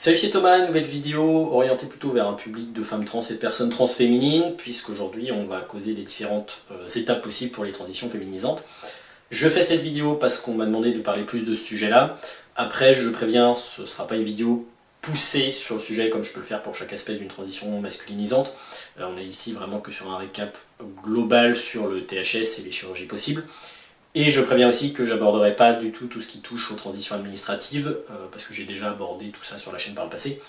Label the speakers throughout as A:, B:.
A: Salut, c'est Thomas, une nouvelle vidéo orientée plutôt vers un public de femmes trans et de personnes transféminines, puisqu'aujourd'hui on va causer des différentes étapes possibles pour les transitions féminisantes. Je fais cette vidéo parce qu'on m'a demandé de parler plus de ce sujet-là. Après, je préviens, ce ne sera pas une vidéo poussée sur le sujet comme je peux le faire pour chaque aspect d'une transition masculinisante. On est ici vraiment que sur un récap global sur le THS et les chirurgies possibles. Et je préviens aussi que j'aborderai pas du tout ce qui touche aux transitions administratives, parce que j'ai déjà abordé tout ça sur la chaîne par le passé.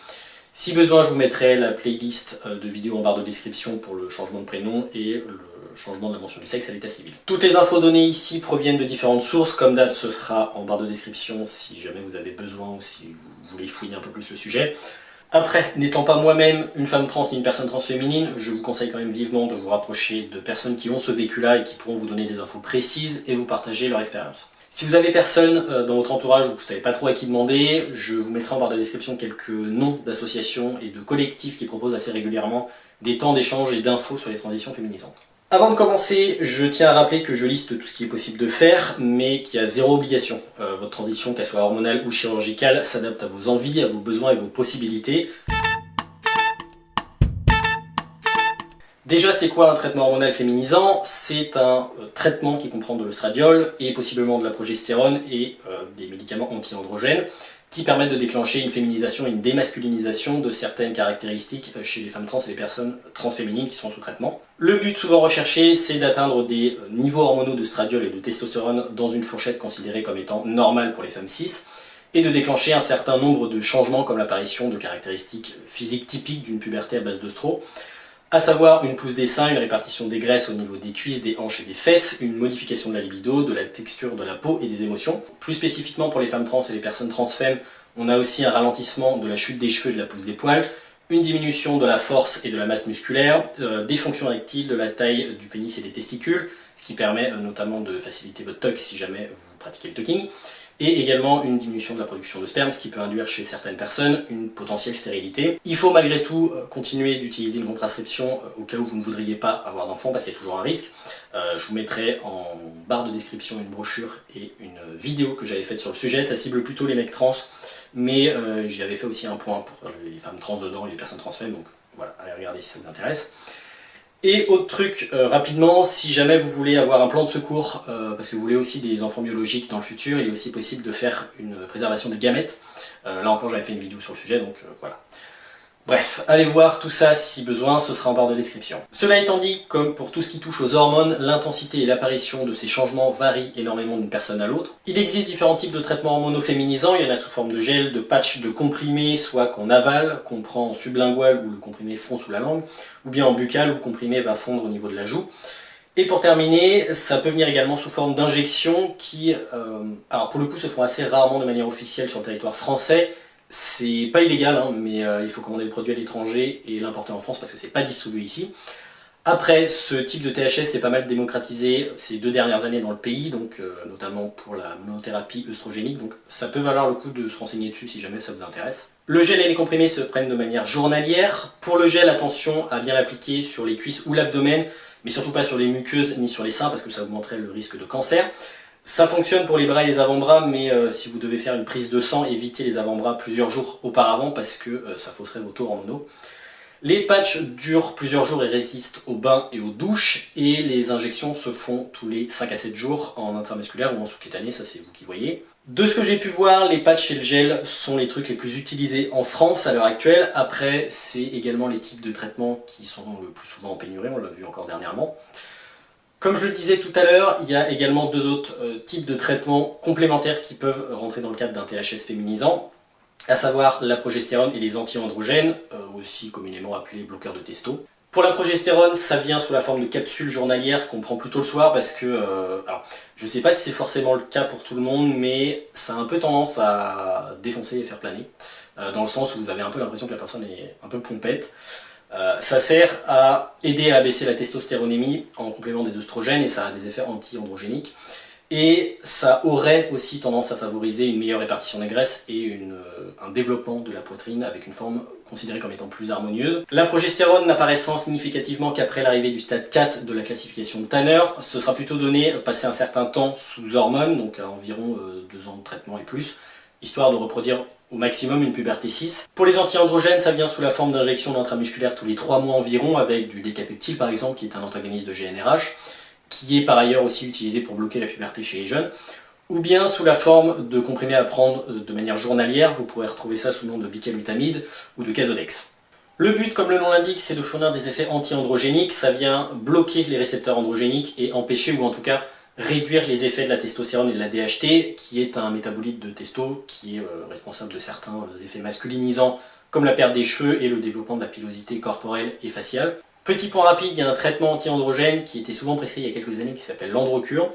A: Si besoin, je vous mettrai la playlist de vidéos en barre de description pour le changement de prénom et le changement de la mention du sexe à l'état civil. Toutes les infos données ici proviennent de différentes sources, comme d'hab ce sera en barre de description si jamais vous avez besoin ou si vous voulez fouiller un peu plus le sujet. Après, n'étant pas moi-même une femme trans ni une personne transféminine, je vous conseille quand même vivement de vous rapprocher de personnes qui ont ce vécu-là et qui pourront vous donner des infos précises et vous partager leur expérience. Si vous avez personne dans votre entourage ou vous ne savez pas trop à qui demander, je vous mettrai en barre de description quelques noms d'associations et de collectifs qui proposent assez régulièrement des temps d'échange et d'infos sur les transitions féminisantes. Avant de commencer, je tiens à rappeler que je liste tout ce qui est possible de faire, mais qu'il y a zéro obligation. Votre transition, qu'elle soit hormonale ou chirurgicale, s'adapte à vos envies, à vos besoins et vos possibilités. Déjà, c'est quoi un traitement hormonal féminisant? C'est un traitement qui comprend de l'œstradiol et possiblement de la progestérone et des médicaments anti-androgènes qui permettent de déclencher une féminisation et une démasculinisation de certaines caractéristiques chez les femmes trans et les personnes transféminines qui sont sous traitement. Le but souvent recherché, c'est d'atteindre des niveaux hormonaux d'œstradiol et de testostérone dans une fourchette considérée comme étant normale pour les femmes cis, et de déclencher un certain nombre de changements comme l'apparition de caractéristiques physiques typiques d'une puberté à base d'œstro, à savoir une pousse des seins, une répartition des graisses au niveau des cuisses, des hanches et des fesses, une modification de la libido, de la texture de la peau et des émotions. Plus spécifiquement pour les femmes trans et les personnes transfemmes, on a aussi un ralentissement de la chute des cheveux et de la pousse des poils, une diminution de la force et de la masse musculaire, des fonctions érectiles, de la taille du pénis et des testicules, ce qui permet notamment de faciliter votre TOC si jamais vous pratiquez le talking, et également une diminution de la production de sperme, ce qui peut induire chez certaines personnes une potentielle stérilité. Il faut malgré tout continuer d'utiliser une contraception au cas où vous ne voudriez pas avoir d'enfant, parce qu'il y a toujours un risque. Je vous mettrai en barre de description une brochure et une vidéo que j'avais faite sur le sujet. Ça cible plutôt les mecs trans, mais j'y avais fait aussi un point pour les femmes trans dedans et les personnes transfemmes, donc voilà, allez regarder si ça vous intéresse. Et autre truc, rapidement, si jamais vous voulez avoir un plan de secours, parce que vous voulez aussi des enfants biologiques dans le futur, il est aussi possible de faire une préservation de gamètes. Là encore, j'avais fait une vidéo sur le sujet, donc voilà. Bref, allez voir tout ça si besoin, ce sera en barre de description. Cela étant dit, comme pour tout ce qui touche aux hormones, l'intensité et l'apparition de ces changements varient énormément d'une personne à l'autre. Il existe différents types de traitements hormonaux féminisants, il y en a sous forme de gel, de patch, de comprimé, soit qu'on avale, qu'on prend en sublingual où le comprimé fond sous la langue, ou bien en buccal où le comprimé va fondre au niveau de la joue. Et pour terminer, ça peut venir également sous forme d'injections qui, alors pour le coup, se font assez rarement de manière officielle sur le territoire français. C'est pas illégal, hein, mais il faut commander le produit à l'étranger et l'importer en France parce que c'est pas distribué ici. Après, ce type de THS est pas mal démocratisé ces 2 dernières années dans le pays, donc notamment pour la monothérapie œstrogénique, donc ça peut valoir le coup de se renseigner dessus si jamais ça vous intéresse. Le gel et les comprimés se prennent de manière journalière. Pour le gel, attention à bien l'appliquer sur les cuisses ou l'abdomen, mais surtout pas sur les muqueuses ni sur les seins parce que ça augmenterait le risque de cancer. Ça fonctionne pour les bras et les avant-bras, mais si vous devez faire une prise de sang, évitez les avant-bras plusieurs jours auparavant parce que ça fausserait vos taux hormonaux. Les patchs durent plusieurs jours et résistent aux bains et aux douches, et les injections se font tous les 5 à 7 jours en intramusculaire ou en sous-cutané, ça c'est vous qui voyez. De ce que j'ai pu voir, les patchs et le gel sont les trucs les plus utilisés en France à l'heure actuelle. Après, c'est également les types de traitements qui sont le plus souvent en pénurie, on l'a vu encore dernièrement. Comme je le disais tout à l'heure, il y a également 2 autres types de traitements complémentaires qui peuvent rentrer dans le cadre d'un THS féminisant, à savoir la progestérone et les anti-androgènes, aussi communément appelés bloqueurs de testo. Pour la progestérone, ça vient sous la forme de capsules journalières qu'on prend plutôt le soir parce que, alors, je sais pas si c'est forcément le cas pour tout le monde, mais ça a un peu tendance à défoncer et faire planer, dans le sens où vous avez un peu l'impression que la personne est un peu pompette. Ça sert à aider à abaisser la testostéronémie en complément des œstrogènes et ça a des effets anti-androgéniques. Et ça aurait aussi tendance à favoriser une meilleure répartition des graisses et un développement de la poitrine avec une forme considérée comme étant plus harmonieuse. La progestérone n'apparaissant significativement qu'après l'arrivée du stade 4 de la classification de Tanner, ce sera plutôt donné passé un certain temps sous hormones, donc à environ 2 ans de traitement et plus, histoire de reproduire au maximum une puberté 6. Pour les anti-androgènes, ça vient sous la forme d'injections intramusculaires tous les 3 mois environ, avec du décapeptyle par exemple, qui est un antagoniste de GnRH, qui est par ailleurs aussi utilisé pour bloquer la puberté chez les jeunes, ou bien sous la forme de comprimés à prendre de manière journalière, vous pourrez retrouver ça sous le nom de bicalutamide ou de Casodex. Le but, comme le nom l'indique, c'est de fournir des effets anti-androgéniques, ça vient bloquer les récepteurs androgéniques et empêcher, ou en tout cas réduire les effets de la testostérone et de la DHT, qui est un métabolite de testo, qui est responsable de certains effets masculinisants, comme la perte des cheveux et le développement de la pilosité corporelle et faciale. Petit point rapide, il y a un traitement anti-androgène qui était souvent prescrit il y a quelques années, qui s'appelle l'androcure.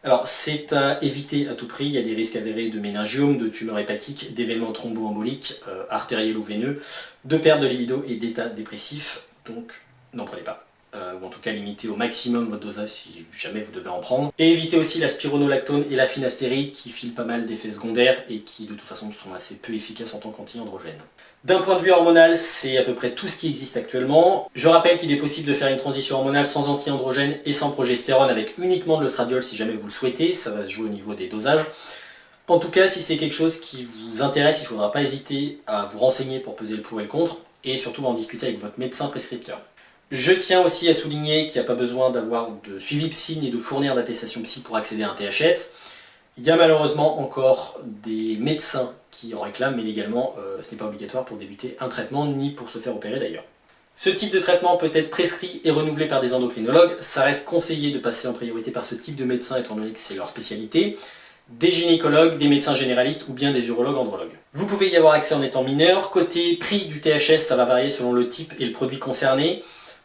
A: Alors c'est à éviter à tout prix, il y a des risques avérés de méningiome, de tumeurs hépatiques, d'événements thromboemboliques, artériels ou veineux, de perte de libido et d'état dépressif, donc n'en prenez pas. Ou en tout cas limitez au maximum votre dosage si jamais vous devez en prendre. Et évitez aussi la spironolactone et la finastéride qui filent pas mal d'effets secondaires et qui de toute façon sont assez peu efficaces en tant qu'anti-androgènes. D'un point de vue hormonal, c'est à peu près tout ce qui existe actuellement. Je rappelle qu'il est possible de faire une transition hormonale sans anti-androgène et sans progestérone avec uniquement de l'ostradiol si jamais vous le souhaitez, ça va se jouer au niveau des dosages. En tout cas, si c'est quelque chose qui vous intéresse, il ne faudra pas hésiter à vous renseigner pour peser le pour et le contre, et surtout en discuter avec votre médecin prescripteur. Je tiens aussi à souligner qu'il n'y a pas besoin d'avoir de suivi psy ni de fournir d'attestation psy pour accéder à un THS. Il y a malheureusement encore des médecins qui en réclament, mais légalement ce n'est pas obligatoire pour débuter un traitement, ni pour se faire opérer d'ailleurs. Ce type de traitement peut être prescrit et renouvelé par des endocrinologues, ça reste conseillé de passer en priorité par ce type de médecin étant donné que c'est leur spécialité, des gynécologues, des médecins généralistes ou bien des urologues andrologues. Vous pouvez y avoir accès en étant mineur. Côté prix du THS, ça va varier selon le type et le produit concerné.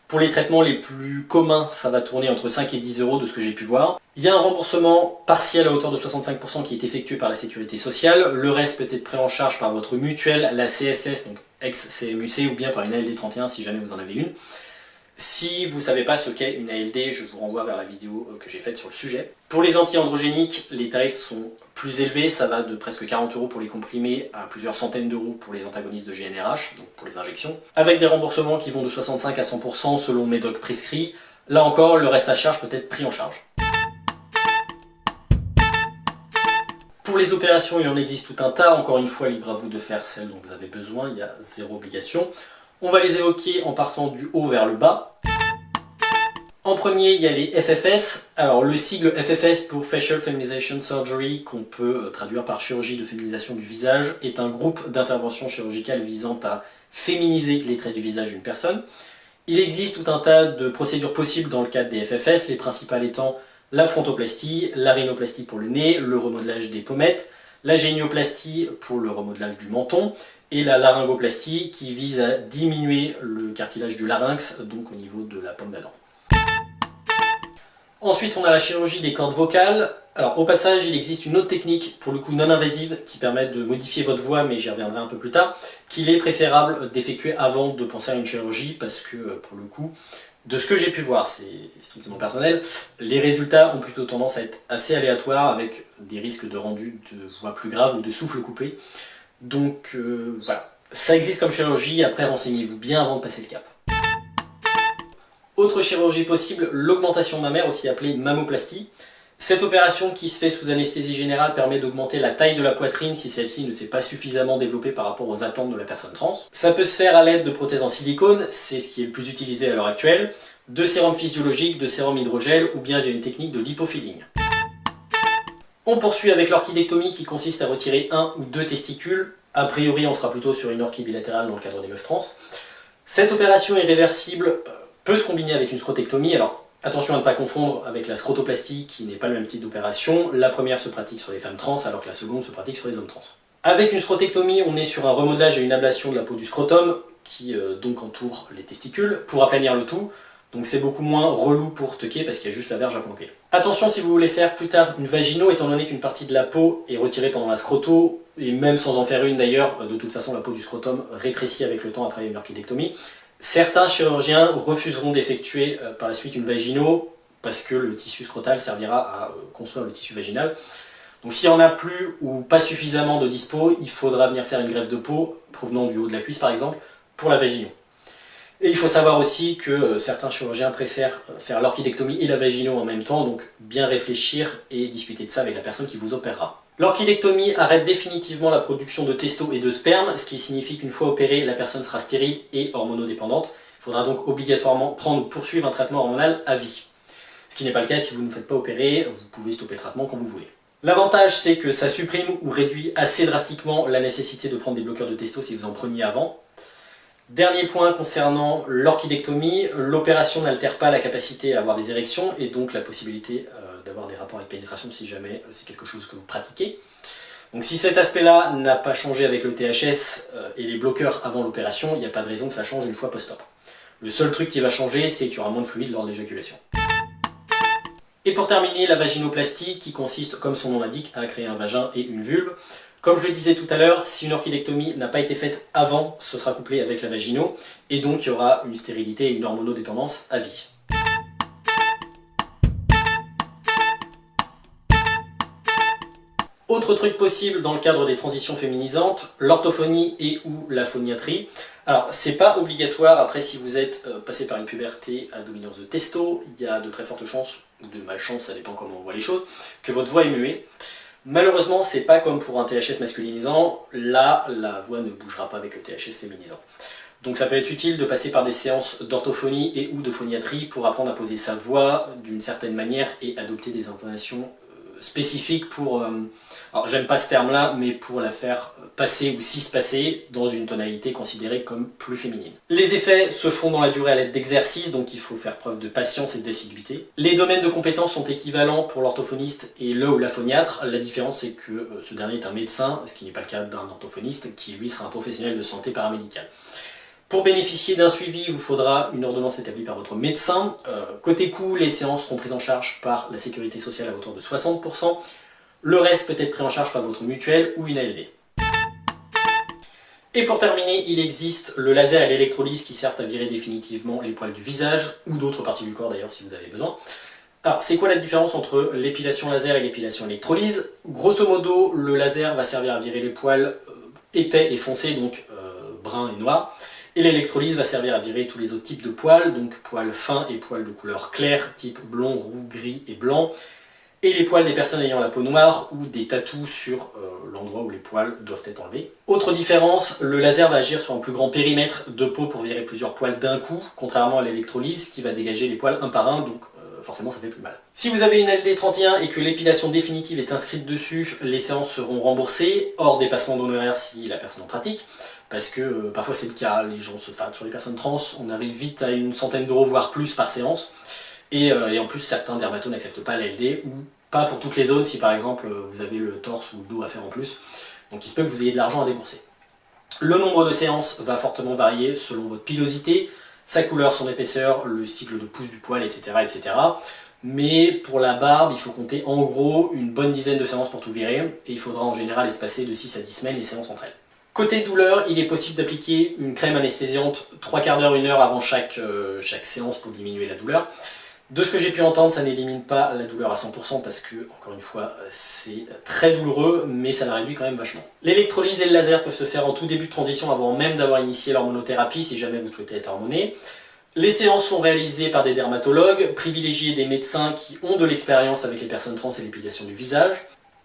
A: Pour les traitements les plus communs, ça va tourner entre 5 et 10 € de ce que j'ai pu voir. Il y a un remboursement partiel à hauteur de 65% qui est effectué par la sécurité sociale. Le reste peut être pris en charge par votre mutuelle, la CSS, donc ex-CMUC, ou bien par une ALD 31 si jamais vous en avez une. Si vous ne savez pas ce qu'est une ALD, je vous renvoie vers la vidéo que j'ai faite sur le sujet. Pour les anti-androgéniques, les tarifs sont plus élevés, ça va de presque 40 € pour les comprimés à plusieurs centaines d'euros pour les antagonistes de GnRH, donc pour les injections, avec des remboursements qui vont de 65 à 100% selon mes docs prescrits. Là encore, le reste à charge peut être pris en charge. Pour les opérations, il en existe tout un tas, encore une fois, libre à vous de faire celle dont vous avez besoin, il y a zéro obligation. On va les évoquer en partant du haut vers le bas. En premier, il y a les FFS. Alors le sigle FFS pour Facial Feminization Surgery, qu'on peut traduire par chirurgie de féminisation du visage, est un groupe d'intervention chirurgicale visant à féminiser les traits du visage d'une personne. Il existe tout un tas de procédures possibles dans le cadre des FFS, les principales étant la frontoplastie, la rhinoplastie pour le nez, le remodelage des pommettes, la génioplastie pour le remodelage du menton, et la laryngoplastie qui vise à diminuer le cartilage du larynx, donc au niveau de la pomme d'Adam. Ensuite, on a la chirurgie des cordes vocales. Alors au passage, il existe une autre technique, pour le coup non invasive, qui permet de modifier votre voix, mais j'y reviendrai un peu plus tard, qu'il est préférable d'effectuer avant de penser à une chirurgie, parce que pour le coup, de ce que j'ai pu voir, c'est strictement personnel, les résultats ont plutôt tendance à être assez aléatoires, avec des risques de rendu de voix plus grave ou de souffle coupé. Donc voilà, ça existe comme chirurgie, après renseignez-vous bien avant de passer le cap. Autre chirurgie possible, l'augmentation mammaire, aussi appelée mammoplastie. Cette opération qui se fait sous anesthésie générale permet d'augmenter la taille de la poitrine si celle-ci ne s'est pas suffisamment développée par rapport aux attentes de la personne trans. Ça peut se faire à l'aide de prothèses en silicone, c'est ce qui est le plus utilisé à l'heure actuelle, de sérum physiologique, de sérum hydrogel ou bien via une technique de lipofilling. On poursuit avec l'orchidectomie qui consiste à retirer un ou deux testicules. A priori, on sera plutôt sur une orchie bilatérale dans le cadre des meufs trans. Cette opération est réversible, peut se combiner avec une scrotectomie. Alors attention à ne pas confondre avec la scrotoplastie qui n'est pas le même type d'opération. La première se pratique sur les femmes trans alors que la seconde se pratique sur les hommes trans. Avec une scrotectomie, on est sur un remodelage et une ablation de la peau du scrotum qui donc entoure les testicules pour aplanir le tout. Donc c'est beaucoup moins relou pour tucker parce qu'il y a juste la verge à planquer. Attention si vous voulez faire plus tard une vagino, étant donné qu'une partie de la peau est retirée pendant la scroto, et même sans en faire une d'ailleurs, de toute façon la peau du scrotum rétrécit avec le temps après une orchidectomie. Certains chirurgiens refuseront d'effectuer par la suite une vagino parce que le tissu scrotal servira à construire le tissu vaginal. Donc s'il n'y en a plus ou pas suffisamment de dispo, il faudra venir faire une greffe de peau provenant du haut de la cuisse par exemple pour la vagino. Et il faut savoir aussi que certains chirurgiens préfèrent faire l'orchidectomie et la vagino en même temps, donc bien réfléchir et discuter de ça avec la personne qui vous opérera. L'orchidectomie arrête définitivement la production de testo et de sperme, ce qui signifie qu'une fois opérée, la personne sera stérile et hormonodépendante. Il faudra donc obligatoirement prendre ou poursuivre un traitement hormonal à vie. Ce qui n'est pas le cas si vous ne vous faites pas opérer, vous pouvez stopper le traitement quand vous voulez. L'avantage, c'est que ça supprime ou réduit assez drastiquement la nécessité de prendre des bloqueurs de testo si vous en preniez avant. Dernier point concernant l'orchidectomie, l'opération n'altère pas la capacité à avoir des érections et donc la possibilité d'avoir des rapports avec pénétration si jamais c'est quelque chose que vous pratiquez. Donc si cet aspect-là n'a pas changé avec le THS et les bloqueurs avant l'opération, il n'y a pas de raison que ça change une fois post-op. Le seul truc qui va changer, c'est qu'il y aura moins de fluide lors de l'éjaculation. Et pour terminer, la vaginoplastie qui consiste, comme son nom l'indique, à créer un vagin et une vulve. Comme je le disais tout à l'heure, si une orchidectomie n'a pas été faite avant, ce sera couplé avec la vagino, et donc il y aura une stérilité et une hormonodépendance à vie. Autre truc possible dans le cadre des transitions féminisantes, l'orthophonie et ou la phoniatrie. Alors, c'est pas obligatoire, après si vous êtes passé par une puberté à dominance de testo, il y a de très fortes chances, ou de malchance, ça dépend comment on voit les choses, que votre voix est muée. Malheureusement, c'est pas comme pour un THS masculinisant, là, la voix ne bougera pas avec le THS féminisant. Donc ça peut être utile de passer par des séances d'orthophonie et ou de phoniatrie pour apprendre à poser sa voix d'une certaine manière et adopter des intonations spécifique pour, alors j'aime pas ce terme-là, mais pour la faire passer ou cis-passer dans une tonalité considérée comme plus féminine. Les effets se font dans la durée à l'aide d'exercices, donc il faut faire preuve de patience et d'assiduité. Les domaines de compétences sont équivalents pour l'orthophoniste et le ou la phoniatre. La différence c'est que ce dernier est un médecin, ce qui n'est pas le cas d'un orthophoniste, qui lui sera un professionnel de santé paramédicale. Pour bénéficier d'un suivi, il vous faudra une ordonnance établie par votre médecin. Côté coût, les séances seront prises en charge par la sécurité sociale à hauteur de 60%. Le reste peut être pris en charge par votre mutuelle ou une ALD. Et pour terminer, il existe le laser et l'électrolyse qui servent à virer définitivement les poils du visage, ou d'autres parties du corps d'ailleurs si vous avez besoin. Alors, c'est quoi la différence entre l'épilation laser et l'épilation électrolyse? Grosso modo, le laser va servir à virer les poils épais et foncés, donc bruns et noirs. Et l'électrolyse va servir à virer tous les autres types de poils, donc poils fins et poils de couleur claire, type blond, roux, gris et blanc, et les poils des personnes ayant la peau noire ou des tatous sur l'endroit où les poils doivent être enlevés. Autre différence, le laser va agir sur un plus grand périmètre de peau pour virer plusieurs poils d'un coup, contrairement à l'électrolyse qui va dégager les poils un par un, donc forcément ça fait plus mal. Si vous avez une LD31 et que l'épilation définitive est inscrite dessus, les séances seront remboursées, hors dépassement d'honoraires si la personne en pratique. Parce que parfois c'est le cas, les gens se fattent sur les personnes trans, on arrive vite à une centaine d'euros voire plus par séance, et en plus certains dermatos n'acceptent pas l'ALD, ou pas pour toutes les zones si par exemple vous avez le torse ou le dos à faire en plus, donc il se peut que vous ayez de l'argent à débourser. Le nombre de séances va fortement varier selon votre pilosité, sa couleur, son épaisseur, le cycle de pousse du poil, etc. etc. Mais pour la barbe, il faut compter en gros une bonne dizaine de séances pour tout virer, et il faudra en général espacer de 6 à 10 semaines les séances entre elles. Côté douleur, il est possible d'appliquer une crème anesthésiante 3/4 d'heure, 1 heure avant chaque séance pour diminuer la douleur. De ce que j'ai pu entendre, ça n'élimine pas la douleur à 100% parce que, encore une fois, c'est très douloureux, mais ça la réduit quand même vachement. L'électrolyse et le laser peuvent se faire en tout début de transition avant même d'avoir initié l'hormonothérapie si jamais vous souhaitez être hormoné. Les séances sont réalisées par des dermatologues, privilégiez des médecins qui ont de l'expérience avec les personnes trans et l'épilation du visage.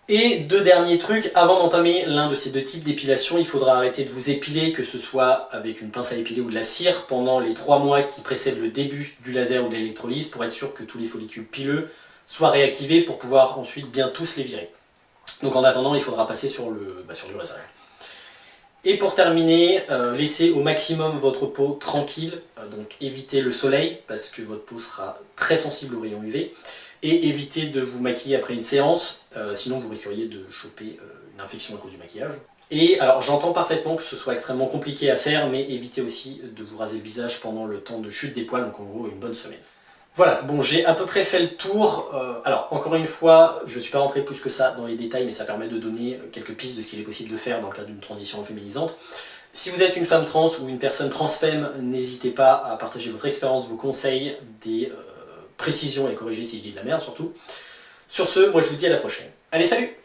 A: Et deux derniers trucs, avant d'entamer l'un de ces deux types d'épilation, il faudra arrêter de vous épiler, que ce soit avec une pince à épiler ou de la cire, pendant les 3 mois qui précèdent le début du laser ou de l'électrolyse, pour être sûr que tous les follicules pileux soient réactivés pour pouvoir ensuite bien tous les virer. Donc en attendant, il faudra passer sur le laser. Et pour terminer, laissez au maximum votre peau tranquille, donc évitez le soleil, parce que votre peau sera très sensible aux rayons UV. Et évitez de vous maquiller après une séance, sinon vous risqueriez de choper une infection à cause du maquillage. Et alors j'entends parfaitement que ce soit extrêmement compliqué à faire, mais évitez aussi de vous raser le visage pendant le temps de chute des poils, donc en gros une bonne semaine. Voilà, bon j'ai à peu près fait le tour. Alors encore une fois, je ne suis pas rentré plus que ça dans les détails, mais ça permet de donner quelques pistes de ce qu'il est possible de faire dans le cadre d'une transition féminisante. Si vous êtes une femme trans ou une personne transfemme, n'hésitez pas à partager votre expérience, vos conseils, des précision et corriger si je dis de la merde surtout. Sur ce, moi je vous dis à la prochaine. Allez, salut!